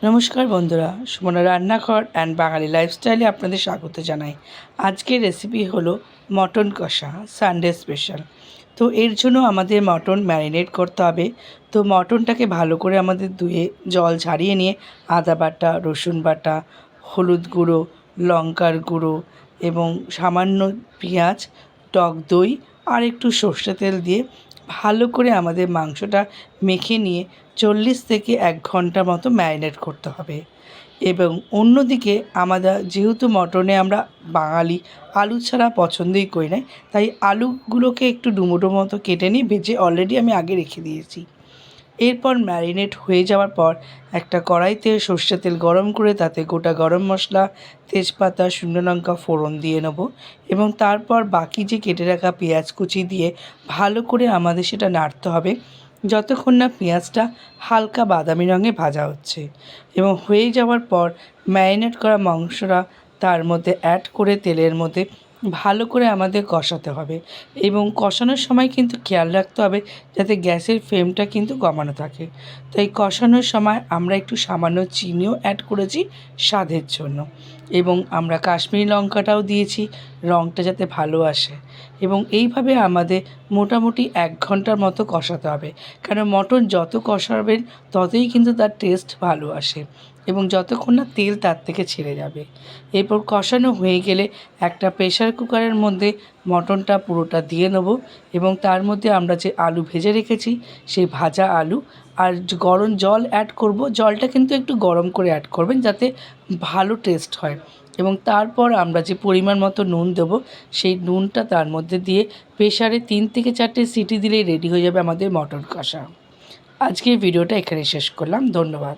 নমস্কার বন্ধুরা, সুমনা রান্নাঘর অ্যান্ড বাঙালি লাইফস্টাইলে আপনাদের স্বাগত জানাই। আজকের রেসিপি হলো মটন কষা, সানডে স্পেশাল। তো এর জন্য আমাদের মটন ম্যারিনেট করতে হবে। তো মটনটাকে ভালো করে আমাদের ধুয়ে জল ঝারিয়ে নিয়ে আদা বাটা, রসুন বাটা, হলুদ গুঁড়ো, লঙ্কার গুঁড়ো এবং সামান্য পেঁয়াজ, টক দই আর একটু সর্ষে তেল দিয়ে ভালো করে আমাদের মাংসটা মেখে নিয়ে 40 থেকে 1 ঘন্টা মতো ম্যারিনেট করতে হবে। এবং অন্যদিকে যেহেতু মটনে আমরা বাঙালি আলু ছাড়া পছন্দই করি না, তাই আলুগুলোকে একটু ডুমো ডুমো মতো কেটে নিয়ে ভেজে অলরেডি আমি আগে রেখে দিয়েছি। এরপর ম্যারিনেট হয়ে যাওয়ার পর একটা কড়াইতে সর্ষের তেল গরম করে তাতে গোটা গরম মশলা, তেজপাতা, শুকনো লঙ্কা ফোড়ন দিয়ে নেব এবং তারপর বাকি যে কেটে রাখা পেঁয়াজ কুচি দিয়ে ভালো করে আমাদের সেটা নাড়তে হবে যতক্ষণ না পেঁয়াজটা হালকা বাদামি রঙে ভাজা হচ্ছে। এবং হয়ে যাওয়ার পর ম্যারিনেট করা মাংসটা তার মধ্যে অ্যাড করে তেলের মধ্যে ভালো করে আমাদের কষাতে হবে এবং কষানোর সময় কিন্তু খেয়াল রাখতে হবে যাতে গ্যাসের ফ্লেমটা কিন্তু কমানো থাকে। তাই কষানোর সময় আমরা একটু সামান্য চিনিও অ্যাড করেছি স্বাদের জন্য এবং আমরা কাশ্মীরি লঙ্কাটাও দিয়েছি রঙটা যাতে ভালো আসে। এবং এইভাবে আমাদের মোটামুটি 1 ঘন্টার মতো কষাতে হবে, কারণ মটন যত কষাবেন ততই কিন্তু তার টেস্ট ভালো আসে এবং যতক্ষণ না তেল তার থেকে ছেড়ে যাবে। এরপর কষানো হয়ে গেলে একটা প্রেশার কুকারের মধ্যে মটনটা পুরোটা দিয়ে নেব এবং তার মধ্যে আমরা যে আলু ভেজে রেখেছি সেই ভাজা আলু আর গরম জল অ্যাড করব। জলটা কিন্তু একটু গরম করে অ্যাড করবেন যাতে ভালো টেস্ট হয়। এবং তারপর আমরা যে পরিমাণ মতো নুন দেবো সেই নুনটা তার মধ্যে দিয়ে প্রেশারে 3 থেকে 4টে সিটি দিলেই রেডি হয়ে যাবে আমাদের মটন কষা। আজকের ভিডিওটা এখানে শেষ করলাম। ধন্যবাদ।